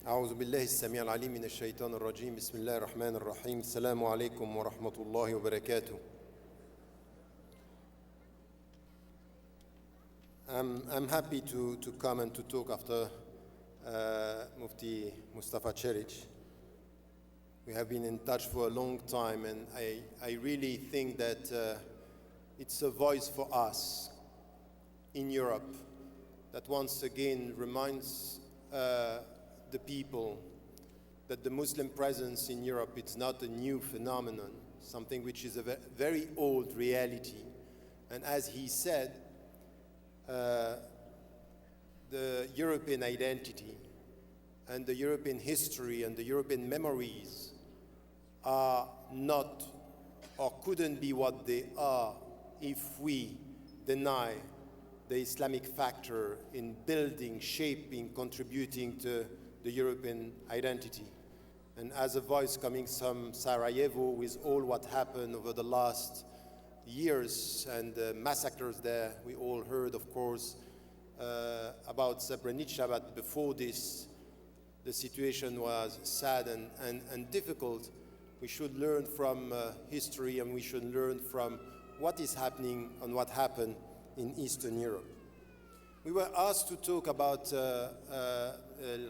أعوذ بالله السميع العليم من الشيطان الرجيم بسم الله الرحمن الرحيم السلام عليكم ورحمة الله وبركاته. I'm happy to come and to talk after Mufti Mustafa Tariq. We have been in touch for a long time, and I really think that it's a voice for us in Europe that once again reminds the people that the Muslim presence in Europe, it's not a new phenomenon, something which is a very old reality. And as he said, the European identity and the European history and the European memories are not or couldn't be what they are if we deny the Islamic factor in building, shaping, contributing to the European identity. And as a voice coming from Sarajevo, with all what happened over the last years and the massacres there, we all heard, of course, about Srebrenica, but before this, the situation was sad and difficult. We should learn from history, and we should learn from what is happening and what happened in Eastern Europe. We were asked to talk about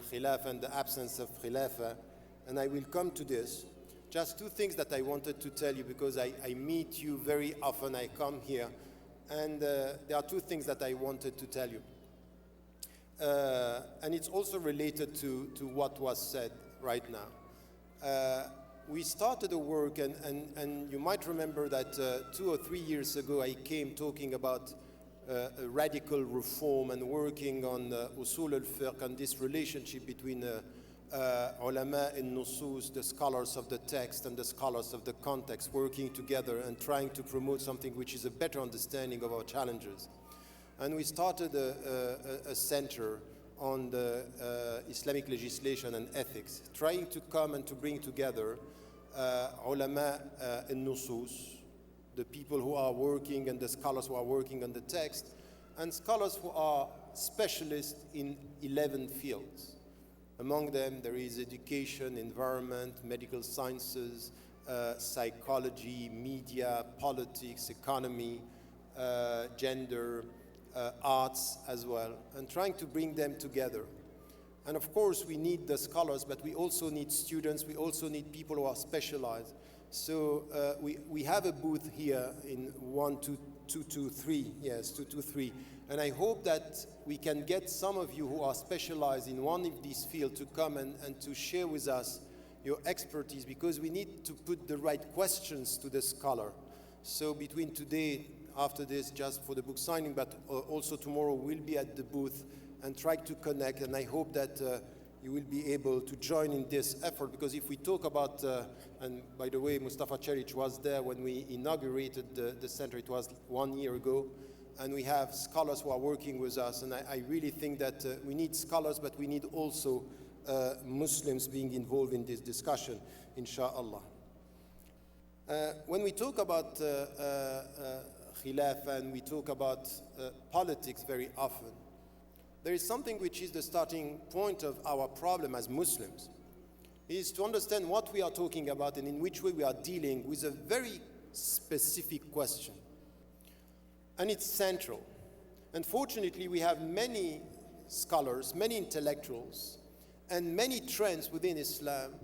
Khilafah and the absence of Khilafah, and I will come to this. Just two things that I wanted to tell you, because I meet you very often, I come here, and there are two things that I wanted to tell you. And it's also related to what was said right now. We started a work, and you might remember that 2 or 3 years ago I came talking about a radical reform and working on usul al-fiqh and this relationship between ulama and nusus, the scholars of the text and the scholars of the context, working together and trying to promote something which is a better understanding of our challenges. And we started a center on the Islamic legislation and ethics, trying to come and to bring together ulama and nusus, the people who are working and the scholars who are working on the text, and scholars who are specialists in 11 fields. Among them, there is education, environment, medical sciences, psychology, media, politics, economy, gender, arts as well, and trying to bring them together. And of course, we need the scholars, but we also need students, we also need people who are specialized. So we have a booth here in 1223, yes, 223, and I hope that we can get some of you who are specialized in one of these fields to come and to share with us your expertise, because we need to put the right questions to the scholar. So between today, after this, just for the book signing, but also tomorrow we'll be at the booth and try to connect, and I hope that you will be able to join in this effort, because if we talk about, and by the way, Mustafa Tariq was there when we inaugurated the center, it was 1 year ago, and we have scholars who are working with us, and I really think that we need scholars, but we need also Muslims being involved in this discussion, inshallah. When we talk about Khilafah and we talk about politics very often, there is something which is the starting point of our problem as Muslims, is to understand what we are talking about and in which way we are dealing with a very specific question. And it's central. Unfortunately, we have many scholars, many intellectuals, and many trends within Islam.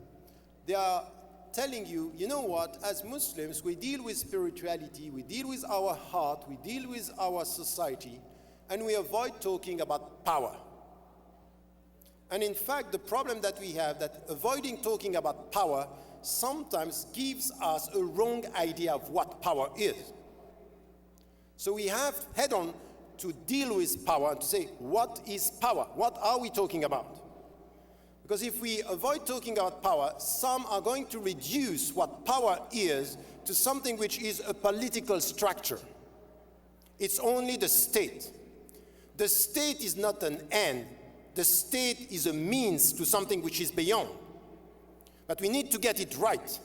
They are telling you, you know what, as Muslims, we deal with spirituality, we deal with our heart, we deal with our society, and we avoid talking about power. And in fact, the problem that we have, that avoiding talking about power sometimes gives us a wrong idea of what power is. So we have head-on to deal with power and to say, what is power? What are we talking about? Because if we avoid talking about power, some are going to reduce what power is to something which is a political structure. It's only the state. The state is not an end. The state is a means to something which is beyond. But we need to get it right.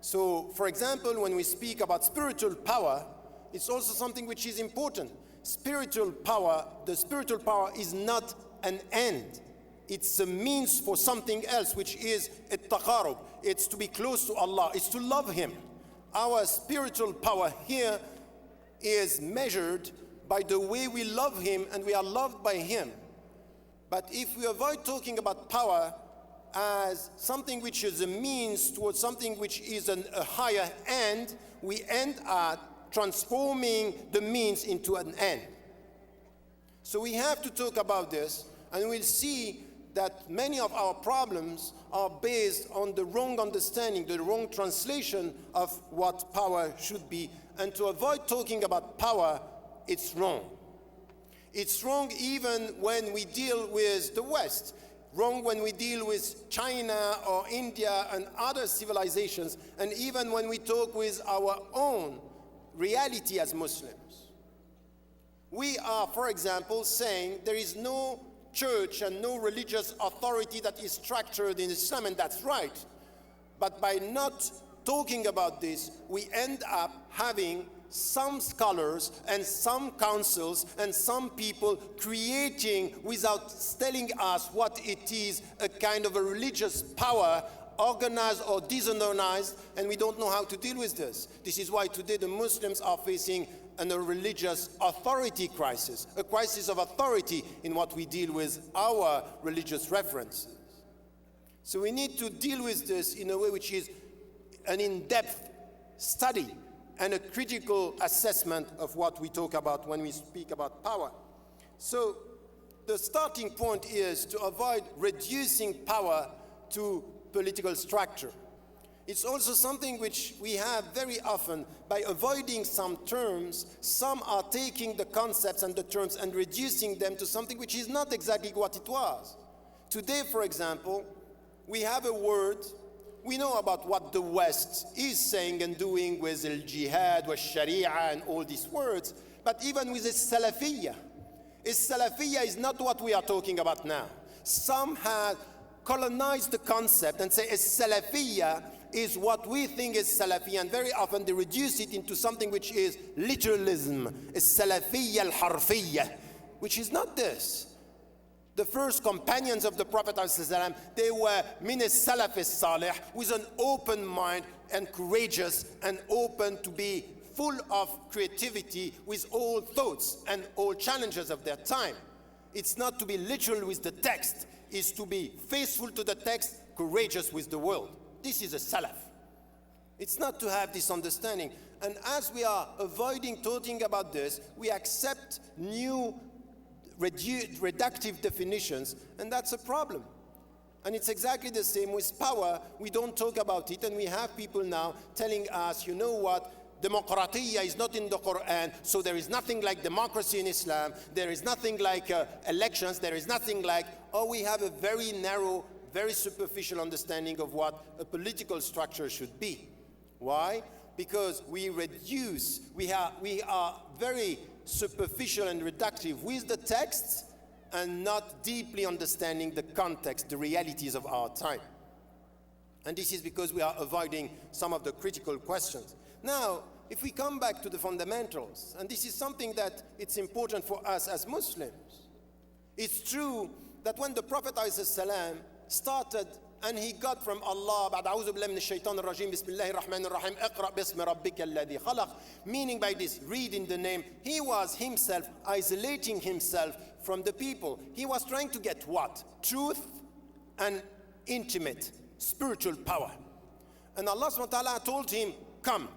So, for example, when we speak about spiritual power, it's also something which is important. Spiritual power, the spiritual power is not an end. it's a means for something else, which is at-taqarrub. It's to be close to Allah. It's to love Him. Our spiritual power here is measured by the way we love Him, and we are loved by Him. But if we avoid talking about power as something which is a means towards something which is a higher end, we end up transforming the means into an end. So we have to talk about this, and we'll see that many of our problems are based on the wrong understanding, the wrong translation of what power should be. And to avoid talking about power, it's wrong. It's wrong even when we deal with the West. Wrong when we deal with China or India and other civilizations, and even when we talk with our own reality as Muslims. We are, for example, saying there is no church and no religious authority that is structured in Islam, and that's right. But by not talking about this, we end up having some scholars and some councils and some people creating, without telling us what it is, a kind of a religious power, organized or disorganized, and we don't know how to deal with this. This is why today the Muslims are facing a religious authority crisis, a crisis of authority in what we deal with our religious references. So we need to deal with this in a way which is an in-depth study and a critical assessment of what we talk about when we speak about power. So the starting point is to avoid reducing power to political structure. It's also something which we have very often. By avoiding some terms, some are taking the concepts and the terms and reducing them to something which is not exactly what it was. Today, for example, we have a word. We know about what the West is saying and doing with al-jihad, with sharia and all these words, but even with Salafiyya. Salafiyya is not what we are talking about now. Some have colonized the concept and say Salafiyya is what we think is Salafi, and very often they reduce it into something which is literalism, Salafiyya al-harfiyya, which is not this. The first companions of the Prophet ﷺ, they were min as-salaf as-salih, with an open mind and courageous and open to be full of creativity with all thoughts and all challenges of their time. It's not to be literal with the text, it's to be faithful to the text, courageous with the world. This is a salaf. It's not to have this understanding. And as we are avoiding talking about this, we accept new reductive definitions, and that's a problem. And it's exactly the same with power. We don't talk about it, and we have people now telling us, you know what, democratia is not in the Quran, so there is nothing like democracy in Islam, there is nothing like elections, there is nothing like, we have a very narrow, very superficial understanding of what a political structure should be. Why? Because we reduce, we are very superficial and reductive with the text and not deeply understanding the context, the realities of our time. And this is because we are avoiding some of the critical questions. Now, if we come back to the fundamentals, and this is something that it's important for us as Muslims, it's true that when the Prophet ﷺ started and he got from Allah, meaning by this, read in the name, he was himself isolating himself from the people. He was trying to get what? Truth and intimate spiritual power. And Allah subhanahu wa ta'ala told him, come,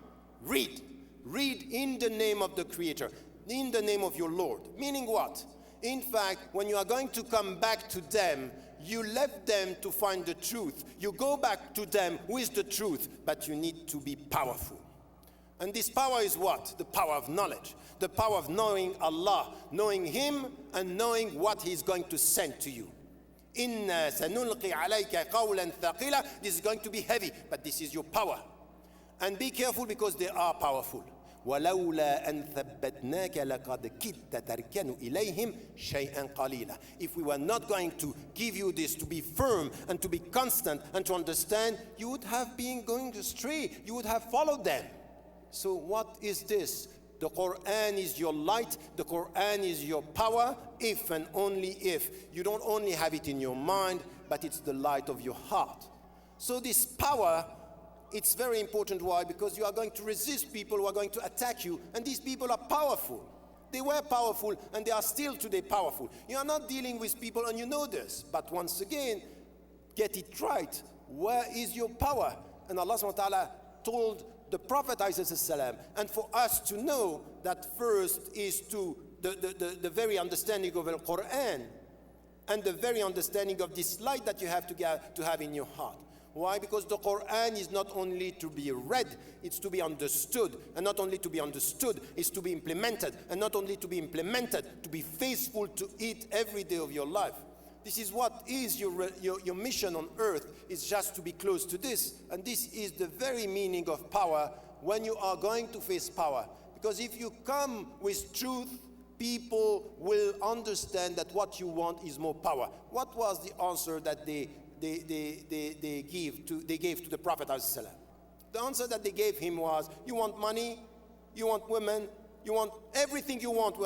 read. Read in the name of the Creator, in the name of your Lord. Meaning what? In fact, when you are going to come back to them, you left them to find the truth. You go back to them with the truth, but you need to be powerful. And this power is what? The power of knowledge. The power of knowing Allah, knowing Him and knowing what He's going to send to you. Inna sanulqi alayka qawlan thaqila. This is going to be heavy, but this is your power. And be careful because they are powerful. وَلَوْلَا أَن ثَبَّتْنَاكَ لَقَدْ كِدْتَ تَرْكَنُ إِلَيْهِمْ شَيْئًا قَلِيلًا. If we were not going to give you this to be firm and to be constant and to understand, you would have been going astray. You would have followed them. So what is this? The Quran is your light, the Quran is your power, if and only if. You don't only have it in your mind, but it's the light of your heart. So this power, it's very important. Why? Because you are going to resist people who are going to attack you, and these people are powerful. They were powerful, and they are still today powerful. You are not dealing with people, and you know this. But once again, get it right. Where is your power? And Allah subhanahu wa ta'ala told the Prophet ﷺ, and for us to know that first is to the very understanding of the Quran and the very understanding of this light that you have to have in your heart. Why? Because the Quran is not only to be read, it's to be understood. And not only to be understood, it's to be implemented. And not only to be implemented, to be faithful to it every day of your life. This is what is your mission on earth, is just to be close to this. And this is the very meaning of power when you are going to face power. Because if you come with truth, people will understand that what you want is more power. What was the answer that they gave to the Prophet ﷺ? The answer that they gave him was, you want money, you want women, you want everything you want, we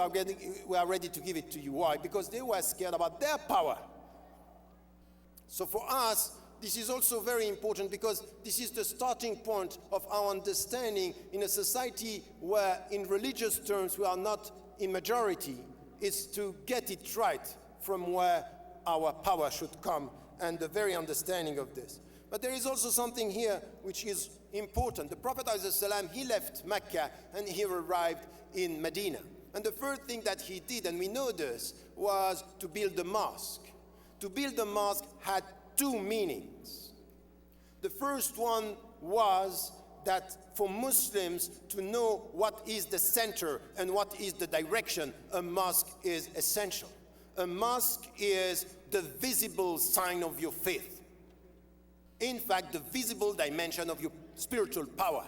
are ready to give it to you. Why? Because they were scared about their power. So for us, this is also very important, because this is the starting point of our understanding in a society where in religious terms we are not in majority, is to get it right from where our power should come, and the very understanding of this. But there is also something here which is important. The Prophet ﷺ, he left Mecca and he arrived in Medina. And the first thing that he did, and we know this, was to build a mosque. To build a mosque had two meanings. The first one was that for Muslims to know what is the center and what is the direction, a mosque is essential. A mosque is the visible sign of your faith. In fact, the visible dimension of your spiritual power.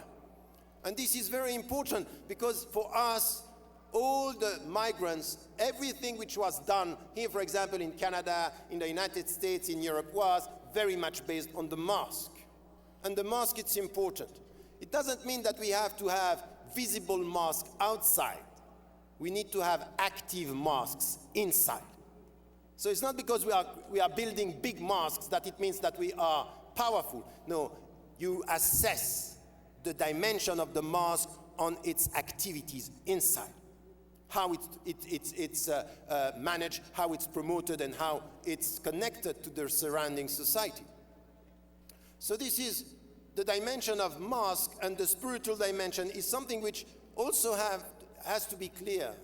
And this is very important, because for us, all the migrants, everything which was done here, for example, in Canada, in the United States, in Europe, was very much based on the mosque. And the mosque, it's important. It doesn't mean that we have to have visible mosques outside. We need to have active mosques inside. So it's not because we are building big mosques that it means that we are powerful. No, you assess the dimension of the mosque on its activities inside. How it's managed, how it's promoted, and how it's connected to the surrounding society. So this is the dimension of mosque, and the spiritual dimension is something which also has to be clear.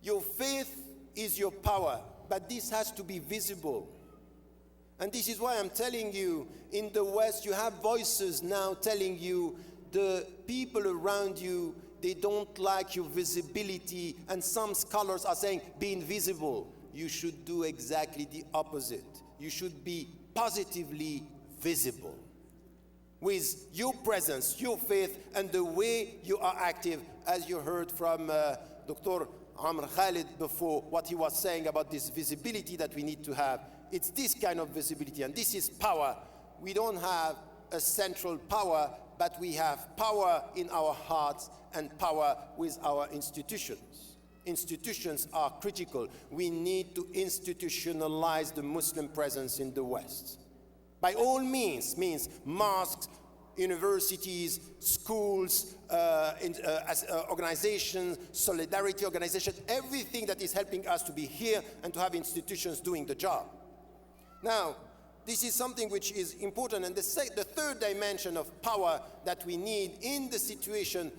Your faith is your power, but this has to be visible. And this is why I'm telling you, in the West, you have voices now telling you the people around you, they don't like your visibility, and some scholars are saying, be invisible. You should do exactly the opposite. You should be positively visible. With your presence, your faith, and the way you are active, as you heard from Dr. Amr Khalid before, what he was saying about this visibility that we need to have. It's this kind of visibility, and this is power. We don't have a central power, but we have power in our hearts and power with our institutions. Institutions are critical. We need to institutionalize the Muslim presence in the West. By all means mosques, universities, schools, organizations, solidarity organizations, everything that is helping us to be here and to have institutions doing the job. Now, this is something which is important. And the third dimension of power that we need in the situation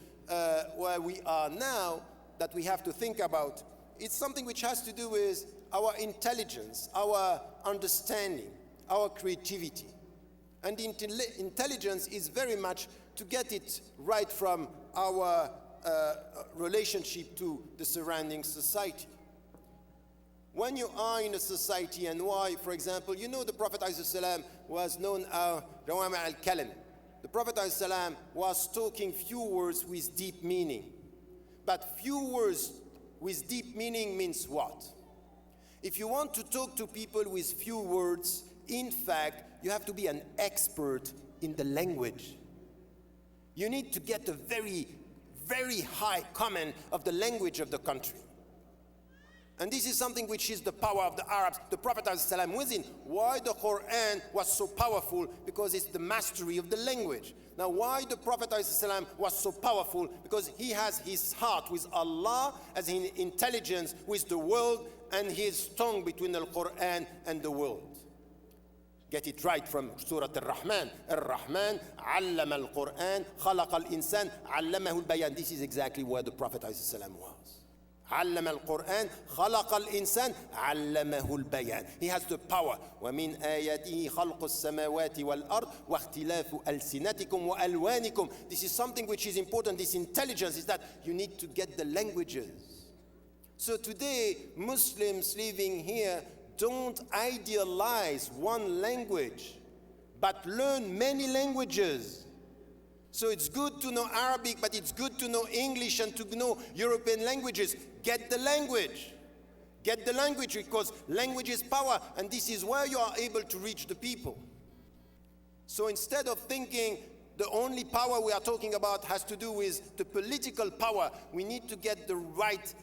where we are now, that we have to think about, it's something which has to do with our intelligence, our understanding, our creativity. And intelligence is very much to get it right from our relationship to the surrounding society. When you are in a society, and why, for example, you know the Prophet ﷺ was known as Rawama al-Kalam. The Prophet ﷺ was talking few words with deep meaning. But few words with deep meaning means what? If you want to talk to people with few words, in fact, you have to be an expert in the language. You need to get a very very high command of the language of the country. And this is something which is the power of the Arabs. The Prophet ﷺ within. Why the Quran was so powerful? Because it's the mastery of the language. Now why the Prophet ﷺ was so powerful? Because he has his heart with Allah, as in intelligence with the world, and his tongue between the Quran and the world. Get it right from Surah Ar-Rahman. Ar-Rahman, allama al-Quran, khalaqa al-insan, allamahu al-bayan. This is exactly where the Prophet ﷺ was. علم القرآن خلق الإنسان علمه البيان. He has the power. ومن آياته خلق السماوات والأرض واختلاف ألسنتكم وألوانكم. This is something which is important. This intelligence is that you need to get the languages. So today, Muslims living here don't idealize one language, but learn many languages. So it's good to know Arabic, but it's good to know English and to know European languages. Get the language. Get the language, because language is power, and this is where you are able to reach the people. So instead of thinking the only power we are talking about has to do with the political power, we need to get the right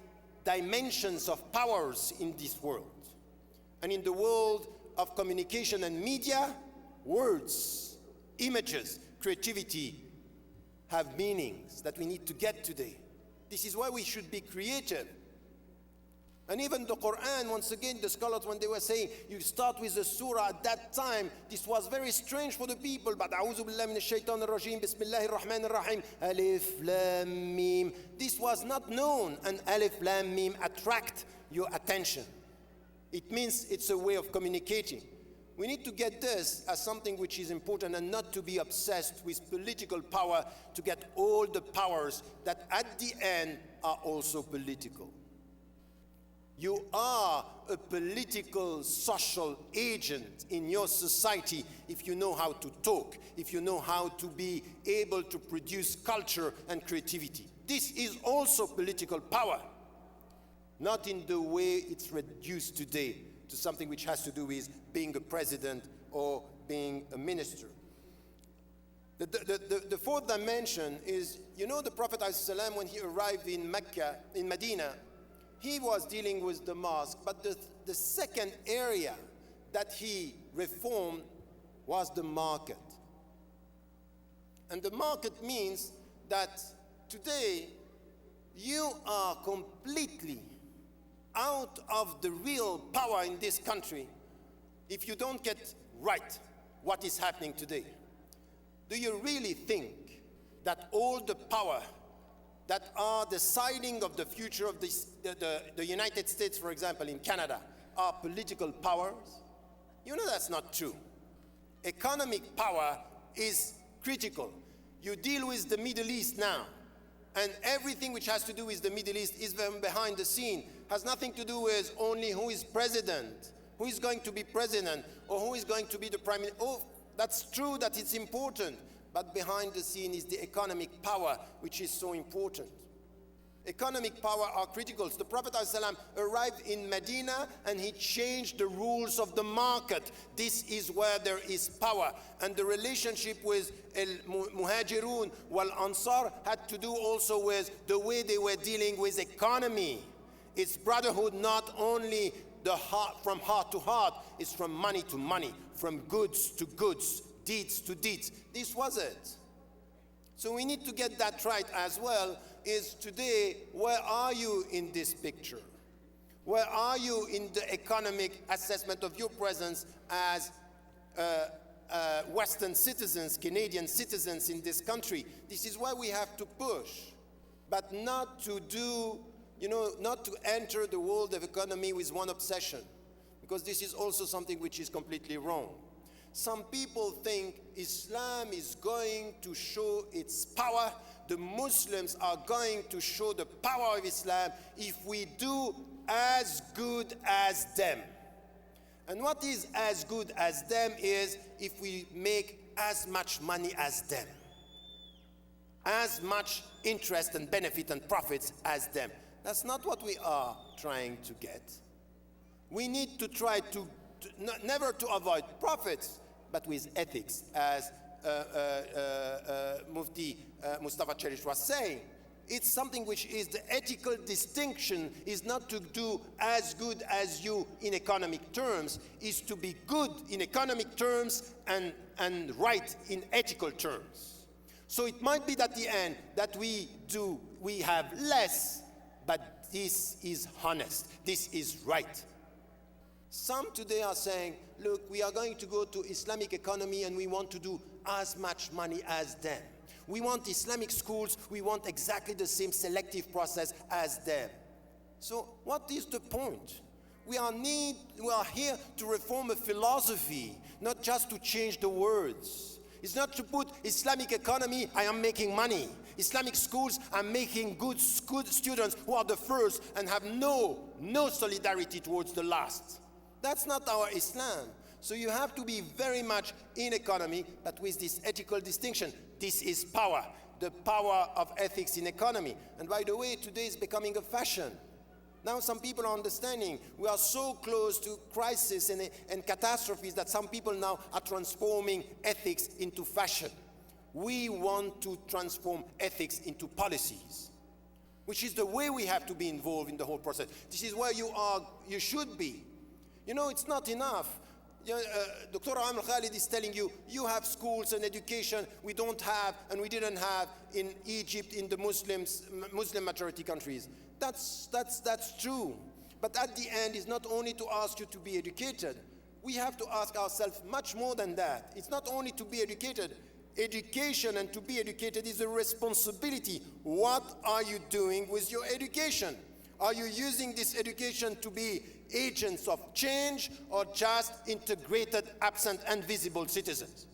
dimensions of powers in this world. And in the world of communication and media, words, images, creativity have meanings that we need to get today. This is why we should be creative. And even the Quran, once again, the scholars, when they were saying, you start with the surah at that time, this was very strange for the people. But A'udhu Billahi Minash Shaitan Ar-Rajim, Bismillahir Rahmanir Rahim, Alif Lam Mim. This was not known, and Alif Lam Mim attract your attention. It means it's a way of communicating. We need to get this as something which is important, and not to be obsessed with political power, to get all the powers that at the end are also political. You are a political, social agent in your society if you know how to talk, if you know how to be able to produce culture and creativity. This is also political power, not in the way it's reduced today to something which has to do with being a president or being a minister. The fourth dimension is, you know, the Prophet ﷺ, when he arrived in Mecca, in Medina, he was dealing with the mosque, but the second area that he reformed was the market. And the market means that today you are completely out of the real power in this country if you don't get right what is happening today. Do you really think that all the power that are deciding of the future of the United States, for example, in Canada, are political powers? You know that's not true. Economic power is critical. You deal with the Middle East now, and everything which has to do with the Middle East is behind the scene, has nothing to do with only who is president, who is going to be president, or who is going to be the prime minister. Oh, that's true that it's important, but behind the scene is the economic power, which is so important. Economic power are critical. The Prophet ﷺ arrived in Medina and he changed the rules of the market. This is where there is power. And the relationship with Muhajirun wal Ansar had to do also with the way they were dealing with economy. It's brotherhood not only the heart, from heart to heart, it's from money to money, from goods to goods, deeds to deeds. This was it. So we need to get that right as well. Is today, where are you in this picture? Where are you in the economic assessment of your presence as Western citizens, Canadian citizens in this country? This is why we have to push, but not to do, not to enter the world of economy with one obsession, because this is also something which is completely wrong. Some people think Islam is going to show its power. The Muslims are going to show the power of Islam if we do as good as them. And what is as good as them is if we make as much money as them, as much interest and benefit and profits as them. That's not what we are trying to get. We need to try to never to avoid profits, but with ethics, as Mufti Mustafa Cherish was saying. It's something which is the ethical distinction is not to do as good as you in economic terms, is to be good in economic terms and right in ethical terms. So it might be that the end that we have less, but this is honest, this is right. Some today are saying, look, we are going to go to Islamic economy and we want to do as much money as them. We want Islamic schools, we want exactly the same selective process as them. So what is the point? We are here to reform a philosophy, not just to change the words. It's not to put Islamic economy, I am making money. Islamic schools, I'm making good students who are the first and have no solidarity towards the last. That's not our Islam. So you have to be very much in economy, but with this ethical distinction. This is power, the power of ethics in economy. And by the way, today is becoming a fashion. Now some people are understanding we are so close to crisis and catastrophes that some people now are transforming ethics into fashion. We want to transform ethics into policies, which is the way we have to be involved in the whole process. This is where you should be. You know, it's not enough. Dr. Amr Khalid is telling you, you have schools and education we don't have and we didn't have in Egypt, in the Muslim majority countries. That's true. But at the end, it's not only to ask you to be educated. We have to ask ourselves much more than that. It's not only to be educated. Education and to be educated is a responsibility. What are you doing with your education? Are you using this education to be agents of change or just integrated, absent, and visible citizens?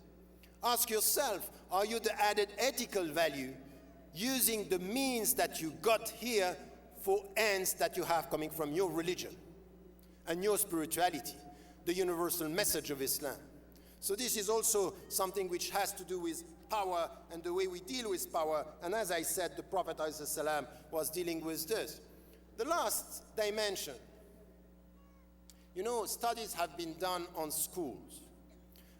Ask yourself, are you the added ethical value using the means that you got here for ends that you have coming from your religion and your spirituality, the universal message of Islam? So this is also something which has to do with power and the way we deal with power. And as I said, the Prophet ﷺ was dealing with this. The last dimension, you know, studies have been done on schools.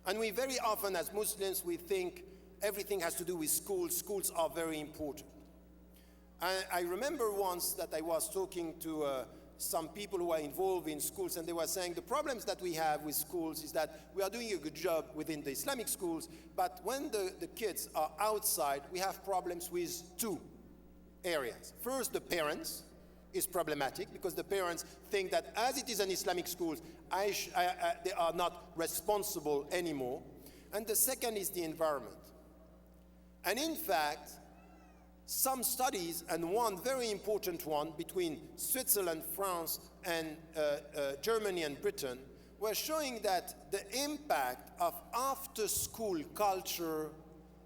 And we very often, as Muslims, we think everything has to do with schools. Schools are very important. I remember once that I was talking to some people who are involved in schools, and they were saying the problems that we have with schools is that we are doing a good job within the Islamic schools, but when the kids are outside, we have problems with two areas. First, the parents is problematic because the parents think that as it is an Islamic school, they are not responsible anymore. And the second is the environment. And in fact, some studies, and one very important one between Switzerland, France, and Germany and Britain, were showing that the impact of after-school culture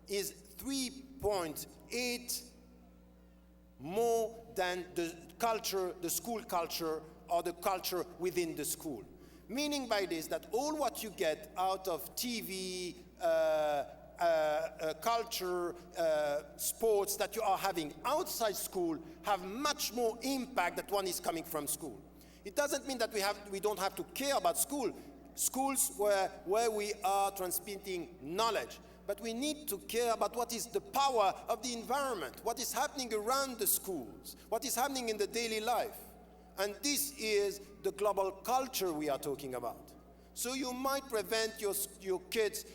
is 3.8 more than the school culture or the culture within the school. Meaning by this that all what you get out of TV, culture, sports that you are having outside school have much more impact than one is coming from school. It doesn't mean that we don't have to care about schools where we are transmitting knowledge. But we need to care about what is the power of the environment, what is happening around the schools, what is happening in the daily life. And this is the global culture we are talking about. So you might prevent your kids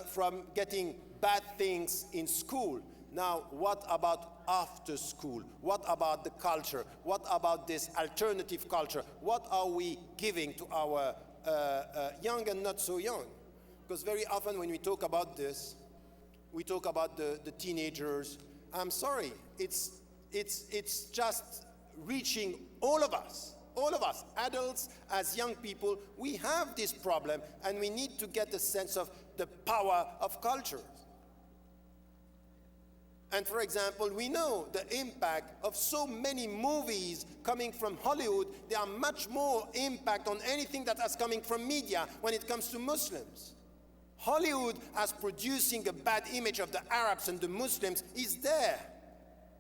from getting bad things in school. Now, what about after school? What about the culture? What about this alternative culture? What are we giving to our young and not so young? Because very often when we talk about this, we talk about the teenagers. I'm sorry, it's just reaching all of us, adults as young people. We have this problem and we need to get a sense of the power of culture. And for example, we know the impact of so many movies coming from Hollywood. There are much more impact on anything that is coming from media when it comes to Muslims. Hollywood, as producing a bad image of the Arabs and the Muslims, is there.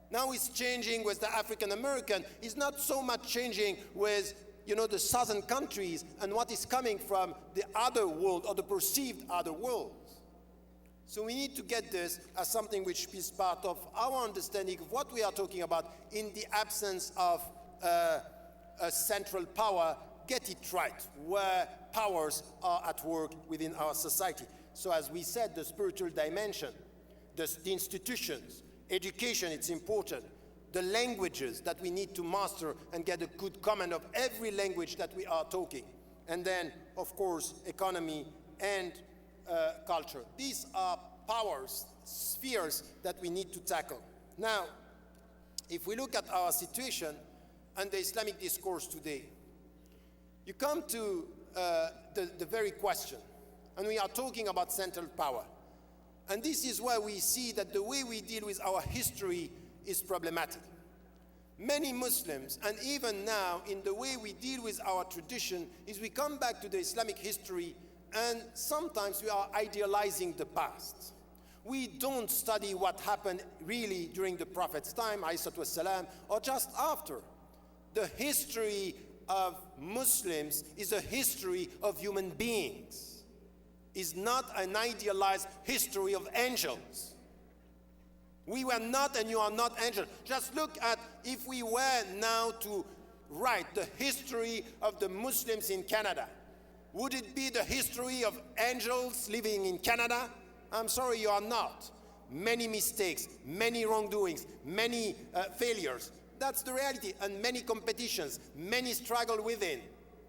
Now it's changing with the African American. It's not so much changing with, the southern countries and what is coming from the other world or the perceived other worlds. So we need to get this as something which is part of our understanding of what we are talking about in the absence of a central power. Get it right, where powers are at work within our society. So as we said, the spiritual dimension, the institutions, education, it's important. The languages that we need to master and get a good command of every language that we are talking. And then, of course, economy and culture. These are powers, spheres that we need to tackle. Now, if we look at our situation and the Islamic discourse today, you come to the very question, and we are talking about central power. And this is where we see that the way we deal with our history is problematic. Many Muslims, and even now in the way we deal with our tradition, is we come back to the Islamic history and sometimes we are idealizing the past. We don't study what happened really during the Prophet's time, ﷺ, or just after. The history of Muslims is a history of human beings. Is not an idealized history of angels. We were not and you are not angels. Just look at if we were now to write the history of the Muslims in Canada. Would it be the history of angels living in Canada? I'm sorry, you are not. Many mistakes, many wrongdoings, many failures. That's the reality. And many competitions, many struggle within,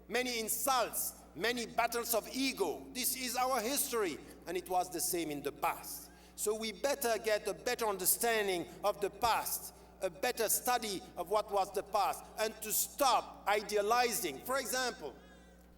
many insults, many battles of ego. This is our history, and it was the same in the past. So we better get a better understanding of the past, a better study of what was the past, and to stop idealizing. For example,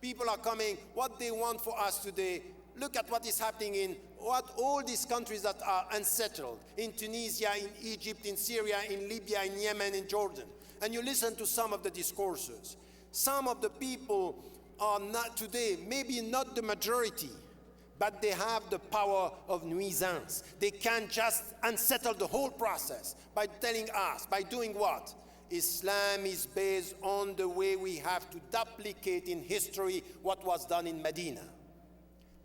people are coming, what they want for us today. Look at what is happening in all these countries that are unsettled, in Tunisia, in Egypt, in Syria, in Libya, in Yemen, in Jordan. And you listen to some of the discourses. Some of the people are not today, maybe not the majority, but they have the power of nuisance. They can just unsettle the whole process by telling us, by doing what? Islam is based on the way we have to duplicate in history what was done in Medina.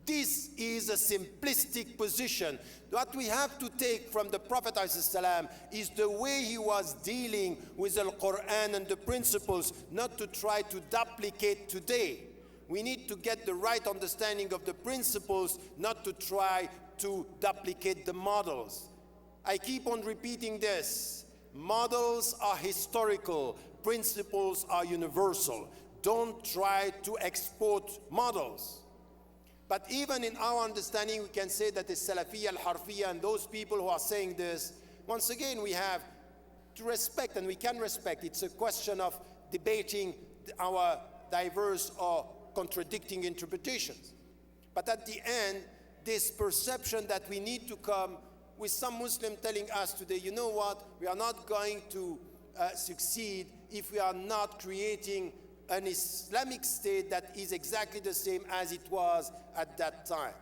This is a simplistic position. What we have to take from the Prophet ﷺ is the way he was dealing with the Quran and the principles, not to try to duplicate today. We need to get the right understanding of the principles, not to try to duplicate the models. I keep on repeating this. Models are historical, principles are universal. Don't try to export models. But even in our understanding, we can say that the Salafiyya al-Harfiyya and those people who are saying this, once again, we have to respect, and we can respect. It's a question of debating our diverse or contradicting interpretations. But at the end, this perception that we need to come with some Muslim telling us today, you know what, we are not going to succeed if we are not creating an Islamic state that is exactly the same as it was at that time.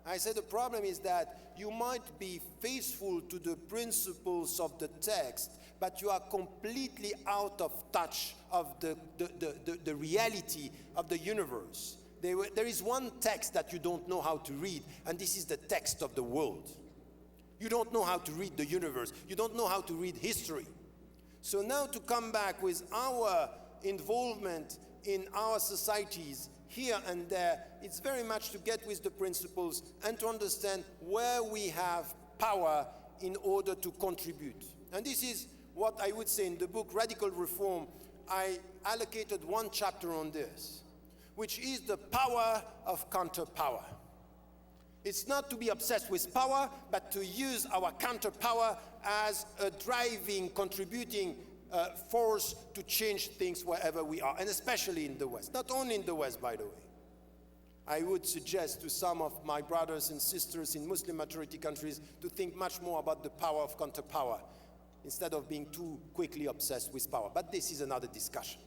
I said the problem is that you might be faithful to the principles of the text, but you are completely out of touch of the reality of the universe. There is one text that you don't know how to read, and this is the text of the world. You don't know how to read the universe. You don't know how to read history. So now to come back with our involvement in our societies here and there, it's very much to get with the principles and to understand where we have power in order to contribute. And this is what I would say in the book Radical Reform. I allocated one chapter on this, which is the power of counterpower. It's not to be obsessed with power, but to use our counterpower as a driving, contributing force to change things wherever we are, and especially in the West. Not only in the West, by the way. I would suggest to some of my brothers and sisters in Muslim majority countries to think much more about the power of counterpower instead of being too quickly obsessed with power. But this is another discussion.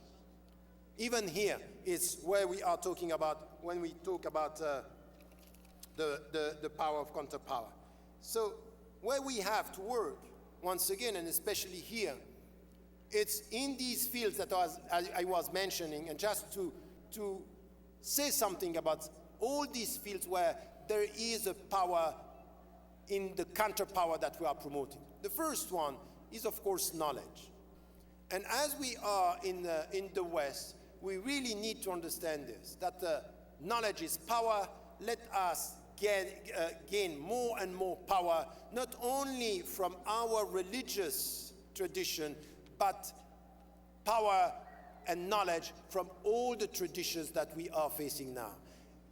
Even here is where we are talking about when we talk about the power of counterpower. So where we have to work, once again, and especially here, it's in these fields that I was mentioning, and just to say something about all these fields where there is a power in the counterpower that we are promoting. The first one is, of course, knowledge. And as we are in the West, we really need to understand this, that knowledge is power. Let us gain more and more power, not only from our religious tradition, but power and knowledge from all the traditions that we are facing now.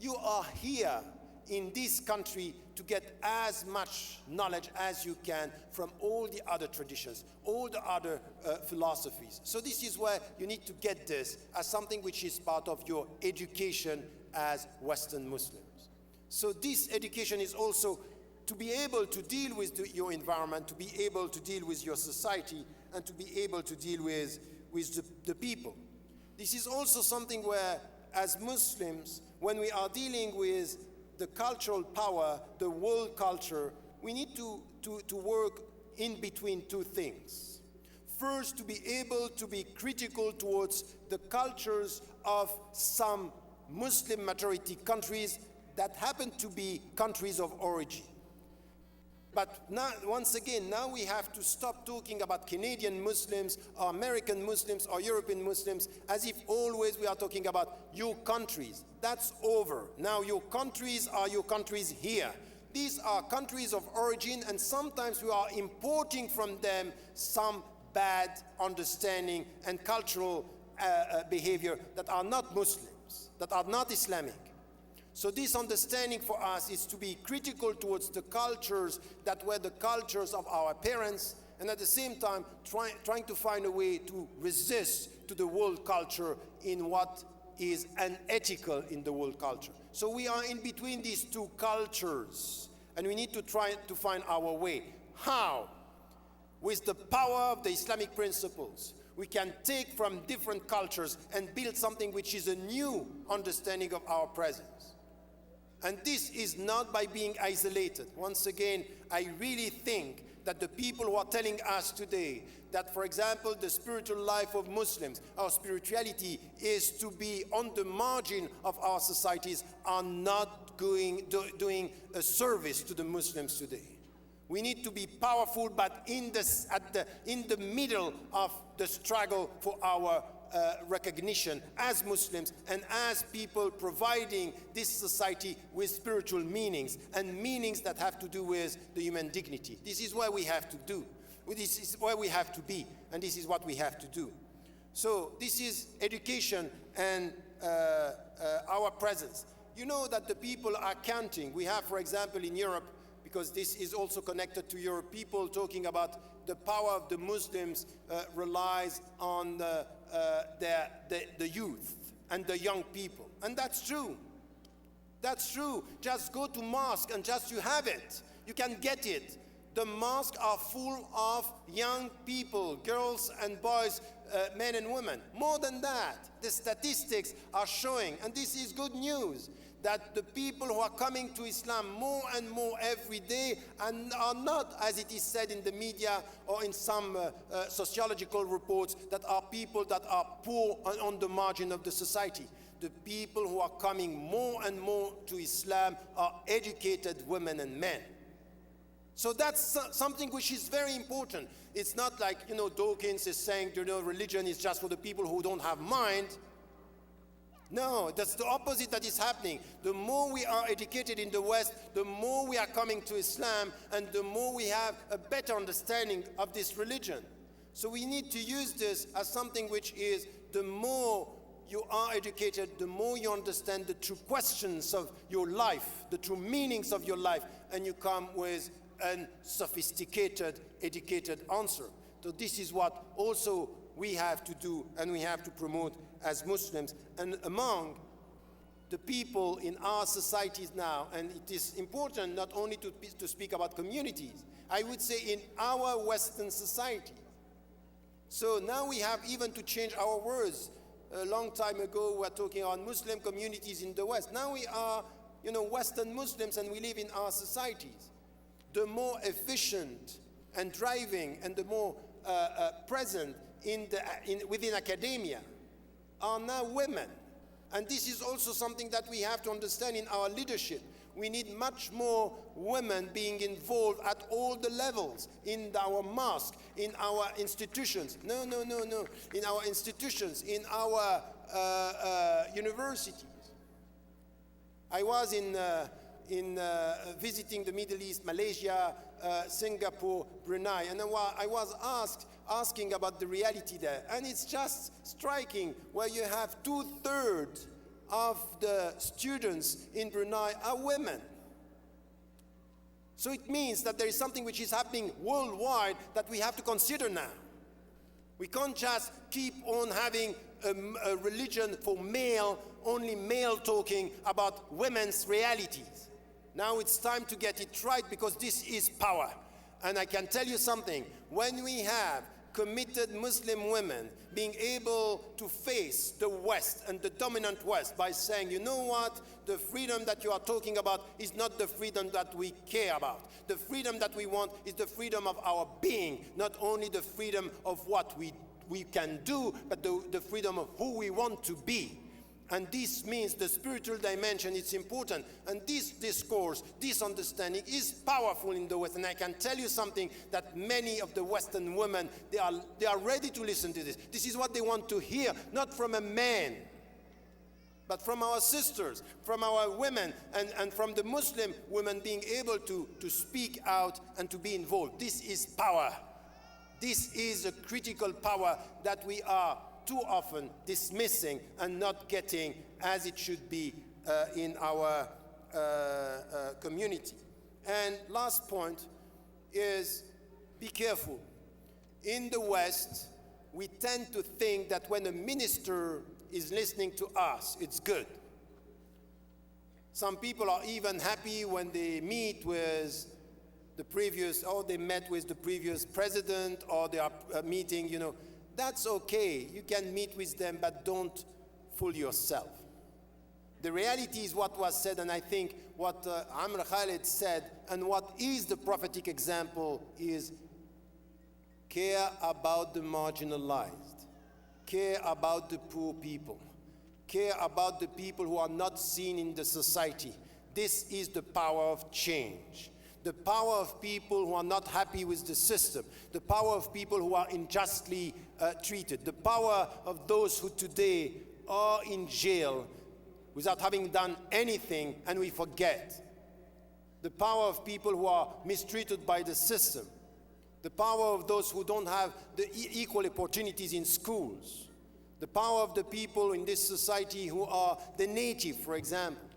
You are here in this country to get as much knowledge as you can from all the other traditions, all the other philosophies. So this is where you need to get this as something which is part of your education as Western Muslims. So this education is also to be able to deal with your environment, to be able to deal with your society, and to be able to deal with the people. This is also something where, as Muslims, when we are dealing with the cultural power, the world culture, we need to work in between two things. First, to be able to be critical towards the cultures of some Muslim majority countries that happen to be countries of origin. But now, once again, now we have to stop talking about Canadian Muslims, or American Muslims, or European Muslims, as if always we are talking about your countries. That's over. Now your countries are your countries here. These are countries of origin, and sometimes we are importing from them some bad understanding and cultural behavior that are not Muslims, that are not Islamic. So this understanding for us is to be critical towards the cultures that were the cultures of our parents, and at the same time trying to find a way to resist to the world culture in what is unethical in the world culture. So we are in between these two cultures, and we need to try to find our way. How? With the power of the Islamic principles, we can take from different cultures and build something which is a new understanding of our presence. And this is not by being isolated. Once again, I really think that the people who are telling us today that, for example, the spiritual life of Muslims, our spirituality is to be on the margin of our societies, are not doing a service to the Muslims today. We need to be powerful, but in the middle of the struggle for our recognition as Muslims and as people providing this society with spiritual meanings and meanings that have to do with the human dignity. This is where we have to do. This is where we have to be, and this is what we have to do. So this is education and our presence. You know that the people are counting. We have, for example, in Europe, because this is also connected to Europe, people talking about the power of the Muslims relies on the youth and the young people. And that's true. That's true. Just go to mosque and just you have it. You can get it. The mosques are full of young people, girls and boys, men and women. More than that, the statistics are showing, and this is good news, that the people who are coming to Islam more and more every day and are not, as it is said in the media or in some sociological reports, that are people that are poor and on the margin of the society. The people who are coming more and more to Islam are educated women and men. So that's something which is very important. It's not like, Dawkins is saying, religion is just for the people who don't have mind. No, that's the opposite that is happening. The more we are educated in the West, the more we are coming to Islam, and the more we have a better understanding of this religion. So we need to use this as something which is, the more you are educated, the more you understand the true questions of your life, the true meanings of your life, and you come with a sophisticated, educated answer. So this is what also we have to do and we have to promote as Muslims. And among the people in our societies now, and it is important not only to speak about communities, I would say in our Western society. So now we have even to change our words. A long time ago we were talking about Muslim communities in the West. Now we are, Western Muslims, and we live in our societies. The more efficient and driving and the more present within academia are now women. And this is also something that we have to understand in our leadership. We need much more women being involved at all the levels, in our mosque, in our institutions. No. In our institutions, in our universities. I was in visiting the Middle East, Malaysia, Singapore, Brunei, and I was asking about the reality there. And it's just striking where you have 2/3 of the students in Brunei are women. So it means that there is something which is happening worldwide that we have to consider now. We can't just keep on having a religion for male, only male talking about women's realities. Now it's time to get it right, because this is power. And I can tell you something, when we have committed Muslim women being able to face the West and the dominant West by saying, you know what, the freedom that you are talking about is not the freedom that we care about. The freedom that we want is the freedom of our being, not only the freedom of what we can do, but the freedom of who we want to be. And this means the spiritual dimension is important. And this discourse, this understanding is powerful in the West. And I can tell you something, that many of the Western women, they are ready to listen to this. This is what they want to hear, not from a man, but from our sisters, from our women, and from the Muslim women being able to speak out and to be involved. This is power. This is a critical power that we are too often dismissing and not getting as it should be in our community. And last point is, be careful. In the West, we tend to think that when a minister is listening to us, it's good. Some people are even happy when they meet with they met with the previous president, or they are meeting, That's okay. You can meet with them, but don't fool yourself. The reality is what was said, and I think what Amr Khalid said, and what is the prophetic example, is care about the marginalized, care about the poor people, care about the people who are not seen in the society. This is the power of change. The power of people who are not happy with the system, the power of people who are unjustly treated, the power of those who today are in jail without having done anything, and we forget, the power of people who are mistreated by the system, the power of those who don't have the equal opportunities in schools, the power of the people in this society who are the native, for example,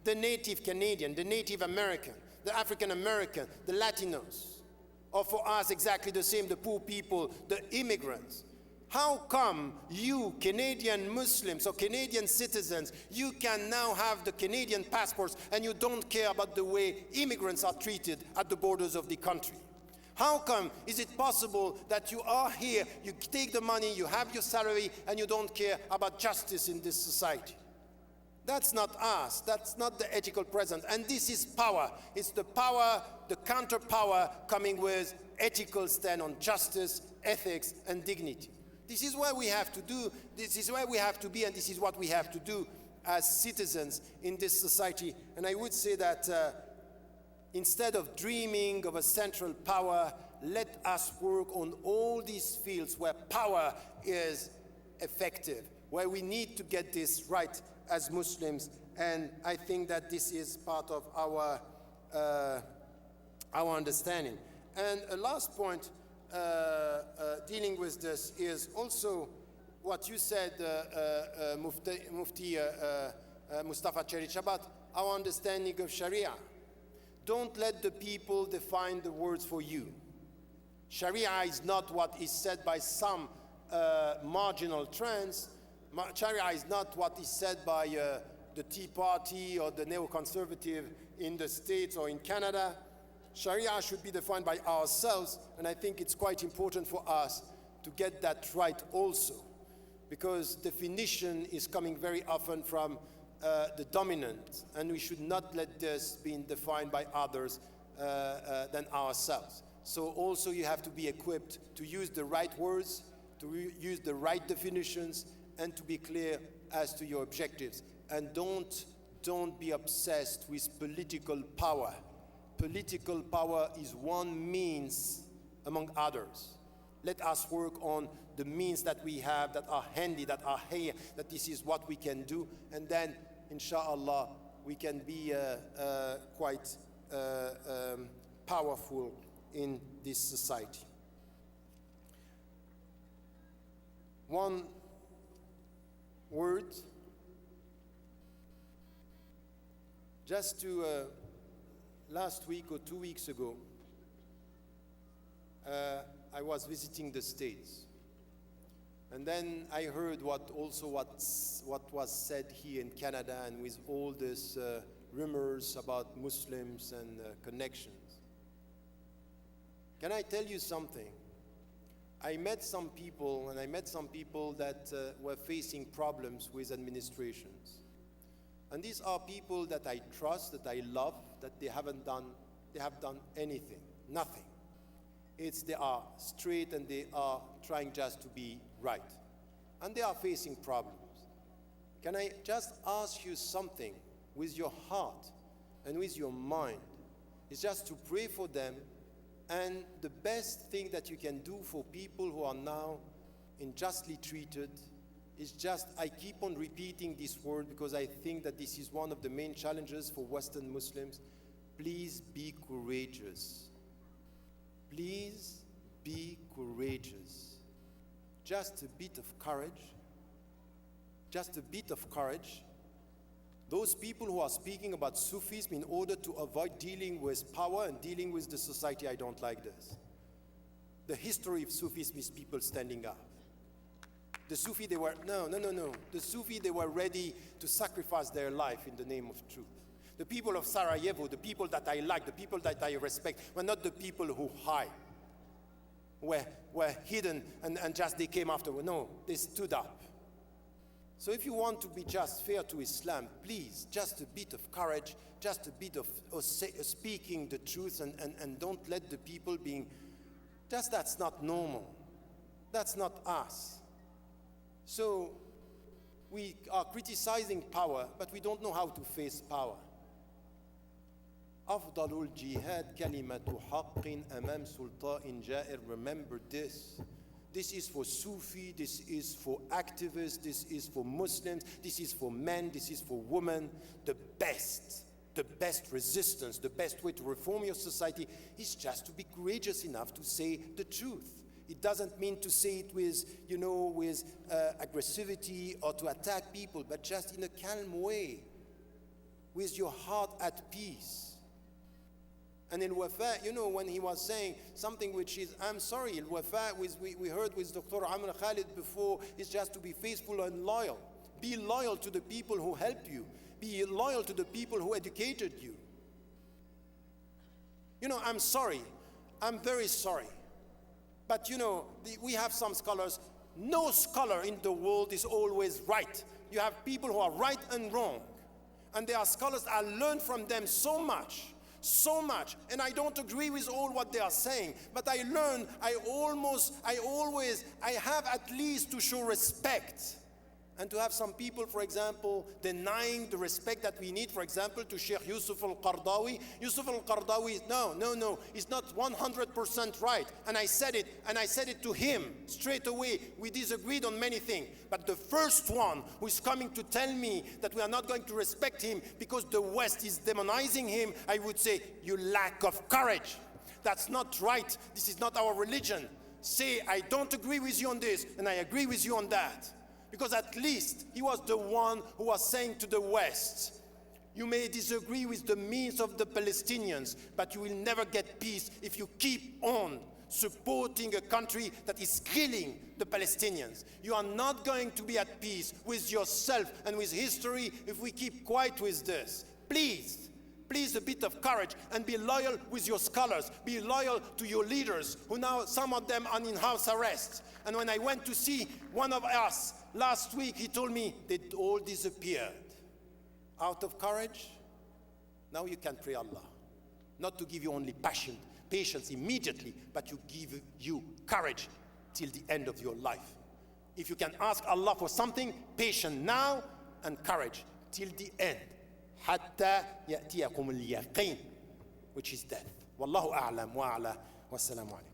the native Canadian, the native American, the African American, the Latinos, or for us exactly the same, the poor people, the immigrants. How come you, Canadian Muslims or Canadian citizens, you can now have the Canadian passports and you don't care about the way immigrants are treated at the borders of the country? How come is it possible that you are here, you take the money, you have your salary, and you don't care about justice in this society? That's not us. That's not the ethical presence. And this is power. It's the power, the counter power coming with ethical stand on justice, ethics, and dignity. This is where we have to do, this is where we have to be, and this is what we have to do as citizens in this society. And I would say that instead of dreaming of a central power, let us work on all these fields where power is effective, where we need to get this right as Muslims, and I think that this is part of our understanding. And a last point dealing with this is also what you said, Mufti Mustafa Cherish, about our understanding of Sharia. Don't let the people define the words for you. Sharia is not what is said by some marginal trends. Sharia is not what is said by the Tea Party or the neoconservative in the States or in Canada. Sharia should be defined by ourselves, and I think it's quite important for us to get that right also, because definition is coming very often from the dominant, and we should not let this be defined by others than ourselves. So also you have to be equipped to use the right words, to use the right definitions, and to be clear as to your objectives. And don't don't be obsessed with political power. Political power is one means among others. Let us work on the means that we have, that are handy, that are here, that this is what we can do, and then, inshallah, we can be quite powerful in this society. One word, just to last week or 2 weeks ago, I was visiting the States, and then I heard what was said here in Canada, and with all these rumors about Muslims and connections. Can I tell you something? I met some people that were facing problems with administrations. And these are people that I trust, that I love, that they have done anything, nothing. They are straight and they are trying just to be right. And they are facing problems. Can I just ask you something with your heart and with your mind? It's just to pray for them. And the best thing that you can do for people who are now unjustly treated is just, I keep on repeating this word because I think that this is one of the main challenges for Western Muslims. Please be courageous. Please be courageous. Just a bit of courage. Just a bit of courage. Those people who are speaking about Sufism in order to avoid dealing with power and dealing with the society, I don't like this. The history of Sufism is people standing up. The Sufi, no. The Sufi, they were ready to sacrifice their life in the name of truth. The people of Sarajevo, the people that I like, the people that I respect, were not the people who hide, were hidden and just they came afterward. No, they stood up. So if you want to be just fair to Islam, please, just a bit of courage, just a bit of speaking the truth, and don't let the people being, just that's not normal. That's not us. So we are criticizing power, but we don't know how to face power. أفضل الجهاد كلمة حق أمام سلطان جائر. Remember this. This is for Sufi, this is for activists, this is for Muslims, this is for men, this is for women. The best resistance, the best way to reform your society is just to be courageous enough to say the truth. It doesn't mean to say it with aggressivity or to attack people, but just in a calm way, with your heart at peace. And al-Wafa, when he was saying something which is, I'm sorry, al-Wafa, we heard with Dr. Amr Khalid before, is just to be faithful and loyal. Be loyal to the people who helped you. Be loyal to the people who educated you. I'm sorry. I'm very sorry. But we have some scholars. No scholar in the world is always right. You have people who are right and wrong. And there are scholars, I learned from them so much, and I don't agree with all what they are saying, but I learn, I have at least to show respect. And to have some people, for example, denying the respect that we need, for example, to Sheikh Yusuf al-Qardawi. Yusuf al-Qardawi, no, he's not 100% right. And I said it to him straight away. We disagreed on many things. But the first one who is coming to tell me that we are not going to respect him because the West is demonizing him, I would say, you lack of courage. That's not right. This is not our religion. Say, I don't agree with you on this, and I agree with you on that. Because at least he was the one who was saying to the West, you may disagree with the means of the Palestinians, but you will never get peace if you keep on supporting a country that is killing the Palestinians. You are not going to be at peace with yourself and with history if we keep quiet with this. Please a bit of courage and be loyal with your scholars. Be loyal to your leaders, who now some of them are in house arrest. And when I went to see one of us last week, he told me they all disappeared. Out of courage, now you can pray Allah. Not to give you only patience immediately, but to give you courage till the end of your life. If you can ask Allah for something, patience now and courage till the end. حتى يأتيكم اليقين, which is death. والله أعلم وأعلى, والسلام عليكم.